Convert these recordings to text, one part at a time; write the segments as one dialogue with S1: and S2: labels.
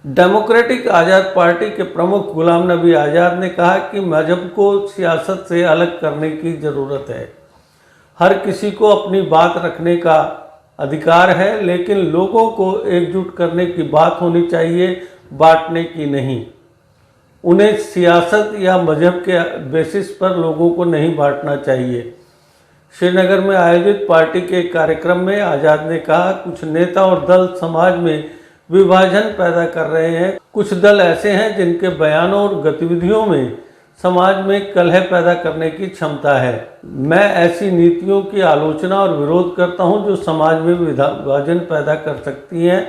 S1: Democratic आज़ाद party के प्रमुख गुलाम नबी आज़ाद ने कहा कि मजहब को सियासत से अलग करने की ज़रूरत है। हर किसी को अपनी बात रखने का अधिकार है, लेकिन लोगों को एकजुट करने की बात होनी चाहिए, बांटने की नहीं। उन्हें सियासत या मजहब के बेसिस पर लोगों को नहीं बांटना चाहिए। श्रीनगर में आयोजित पार्टी के कार्यक्रम में आज़ाद ने कहा, कुछ नेता और दल समाज में विभाजन पैदा कर रहे हैं। कुछ दल ऐसे हैं जिनके बयानों और गतिविधियों में समाज में कलह पैदा करने की क्षमता है। मैं ऐसी नीतियों की आलोचना और विरोध करता हूं जो समाज में विभाजन पैदा कर सकती हैं।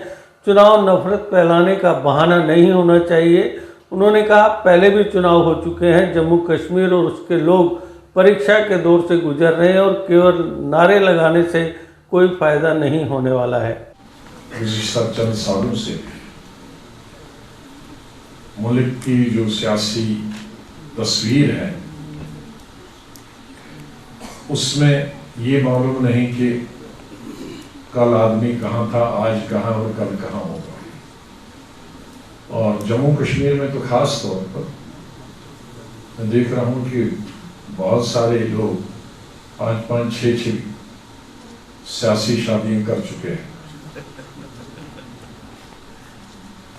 S1: चुनाव नफरत फैलाने का बहाना नहीं होना चाहिए। उन्होंने कहा, पहले भी चुनाव हो चुके हैं। जम्मू कश्मीर और उसके लोग परीक्षा के दौर से गुजर रहे हैं और केवल नारे लगाने से कोई फायदा नहीं होने वाला है।
S2: गुज़िश्ता चंद सालों से मुल्क की जो सियासी तस्वीर है उसमें ये मालूम नहीं कि कल आदमी कहाँ था, आज कहाँ और कल कहाँ होगा। और जम्मू कश्मीर में तो खास तौर पर मैं देख रहा हूँ कि बहुत सारे लोग 5-5, 6-6 सियासी शादियां कर चुके हैं।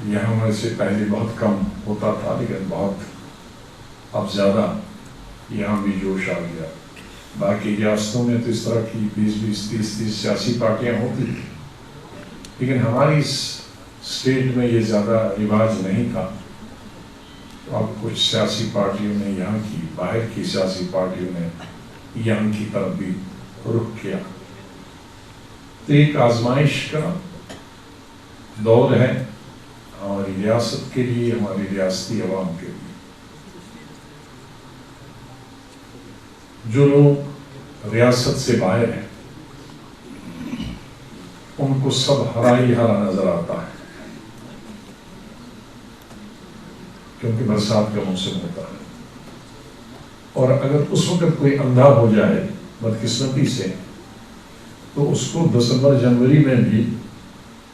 S2: यहाँ में से पहले बहुत कम होता था, लेकिन बहुत अब ज़्यादा यहाँ भी जोश आ गया। बाकी रियासतों में तो इस तरह की 20-20, 30-30 सियासी पार्टियाँ होती थी, लेकिन हमारी इस स्टेट में ये ज़्यादा रिवाज नहीं था। तो अब कुछ सियासी पार्टियों ने, यहाँ की बाहर की सियासी पार्टियों ने यहाँ की तरफ भी रुख किया। तो एक आजमाइश का दौर है हमारी रियासत के लिए, हमारी रियासती अवाम के लिए। जो लोग रियासत से बाहर हैं उनको सब हरा ही हरा नजर आता है, क्योंकि बरसात का मौसम होता है। और अगर उस वक्त कोई अंधा हो जाए बदकिस्मती से, तो उसको दिसंबर जनवरी में भी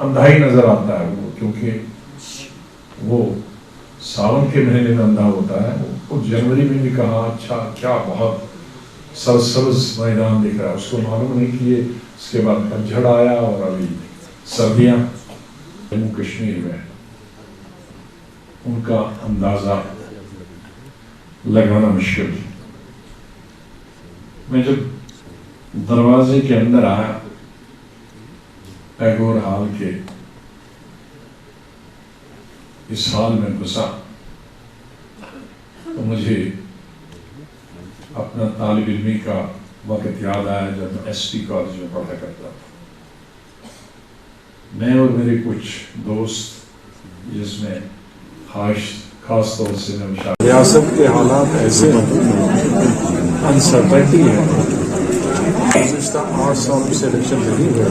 S2: अंधा ही नजर आता है वो, क्योंकि वो सावन के महीने में अंधा होता है। वो जनवरी में भी कहा, अच्छा क्या बहुत सरसब्ज मैदान दिख रहा है। उसको मालूम नहीं कि ये इसके बाद पतझड़ आया और अभी सर्दियां। जम्मू कश्मीर में उनका अंदाजा लगाना मुश्किल। मैं जब दरवाजे के अंदर आया टैगोर हॉल के इस हॉल में घुसा, तो मुझे अपना तालिब इल्मी का वक्त याद आया जब मैं एसटी कॉलेज में पढ़ा करता था। मैं और मेरे कुछ दोस्त, जिसमें खास तौर से मैं रियासत के हालात ऐसे अनसर्टेनिटी है। गुज़िश्ता 8 साल से इलेक्शन नहीं हुआ,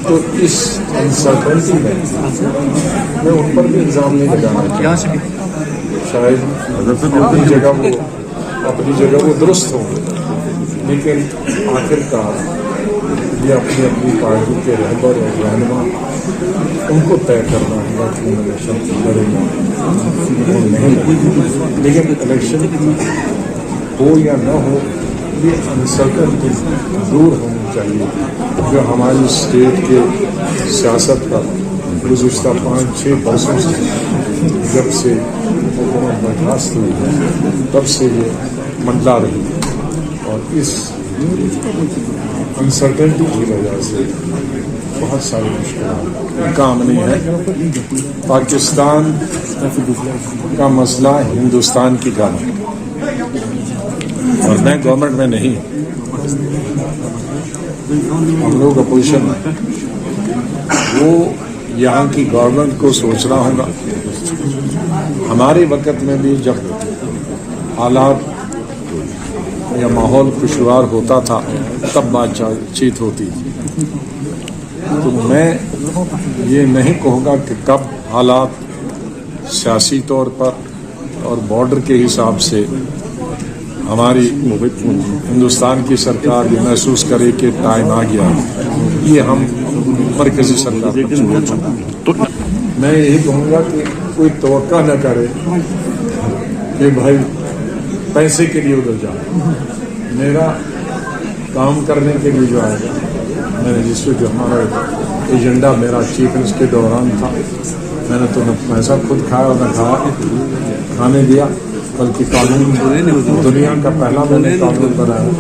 S2: तो इस अनसर्टेनिटी में मैं उन पर भी इल्ज़ाम नहीं लगाना चाहता। शायद अपनी जगह वो दुरुस्त हो, लेकिन आखिरकार ये अपनी अपनी पार्टी के रहबर और रहनुमा उनको तय करना होगा कि इलेक्शन लड़ेगा नहीं। लेकिन इलेक्शन हो या न हो, ये अनसर्टेनिटी दूर होनी चाहिए जो हमारी स्टेट के सियासत का गुज़िश्ता 5-6 वर्षों से, जब से हुकूमत बर्खास्त हुई है, तब से ये मंडला रही है। और इस अनसर्टेनिटी की वजह से बहुत सारी मुश्किल काम नहीं है। पाकिस्तान का मसला हिंदुस्तान की गवर्नमेंट, और मैं गवर्नमेंट में नहीं, हम लोग अपोजिशन में। वो यहाँ की गवर्नमेंट को सोचना होगा। हमारे वक्त में भी जब हालात या माहौल खुशगवार होता था तब बातचीत होती थी। तो मैं ये नहीं कहूँगा कि कब हालात सियासी तौर पर और बॉर्डर के हिसाब से हमारी हिंदुस्तान की सरकार ये महसूस करे कि टाइम आ गया, ये हम मरकजी सरकार का छोड़ो। मैं यही कहूँगा कि कोई तवक्का न करे कि भाई पैसे के लिए उधर जाओ। मेरा काम करने के लिए जो आएगा, मैंने जिसको जो हमारा एजेंडा मेरा चीफ मिनिस्टर के दौरान था, मैंने तो न पैसा खुद खाया और न खाने दिया, बल्कि कानून दुनिया का पहला मैंने कानून बनाया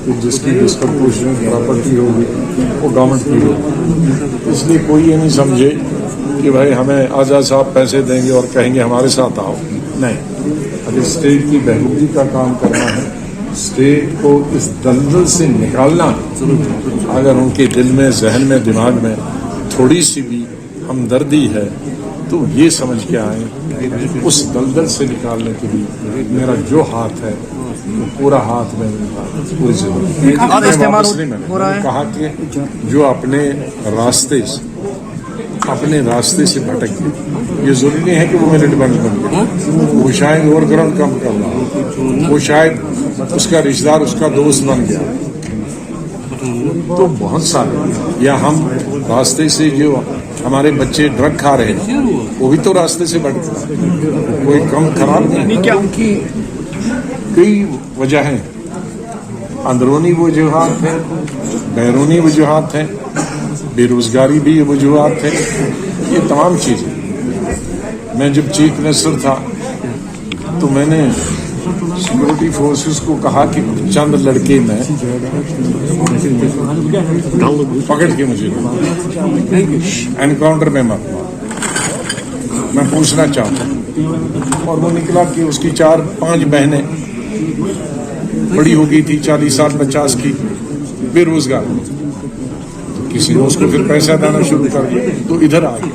S2: कि जिसकी डिस्प्रोपोर्शनेट प्रॉपर्टी होगी वो गवर्नमेंट की होगी। इसलिए कोई ये नहीं समझे कि भाई हमें आज़ाद साहब पैसे देंगे और कहेंगे हमारे साथ आओ। नहीं, अगर स्टेट की बहबूदी का काम करना है, स्टेट को इस दलदल से निकालना है, अगर उनके दिल में, जहन में, दिमाग में थोड़ी सी भी हमदर्दी है तो ये समझ के आए उस दलदल से निकालने के लिए मेरा जो हाथ है वो पूरा हाथ में पूरी जरूरत मैंने कहा कि जो अपने रास्ते से भटक गए, ये जरूरी नहीं है कि वो मिलिटेंट बन गए, वो शायद ओवरग्राउंड काम कर रहा हो, वो शायद उसका रिश्तेदार उसका दोस्त बन गया, तो बहुत सारे, या हम रास्ते से जो हमारे बच्चे ड्रग खा रहे हैं वो भी तो रास्ते से भटकता है, कोई कम खराब नहीं। क्योंकि कई वजह हैं, अंदरूनी वजूहात हैं, बैरूनी वजूहात हैं, बेरोजगारी भी वजूहात है, ये तमाम चीज़ें। मैं जब चीफ मिनिस्टर था तो मैंने सिक्योरिटी फोर्सेस को कहा कि चंद लड़के मैं पकड़ के मुझे एनकाउंटर में मत मार, मैं पूछना चाहता हूँ। और वो निकला कि उसकी 4-5 बहनें बड़ी हो गई थी, 40 साल 50 की, बेरोजगार, तो किसी ने उसको फिर पैसा देना शुरू कर दिया तो इधर आ गई,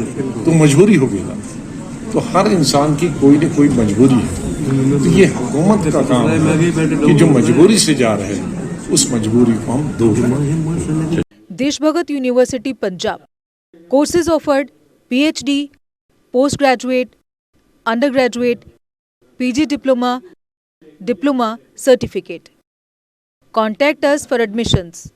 S2: तो मजबूरी हो गई ना। तो हर इंसान की कोई न कोई मजबूरी है, तो ये हुकूमत का काम है कि जो मजबूरी से जा रहे हैं उस मजबूरी को हम दूर करें।
S3: Deshbhagat university Punjab courses offered PhD, postgraduate, undergraduate, PG diploma, certificate. Contact us for admissions.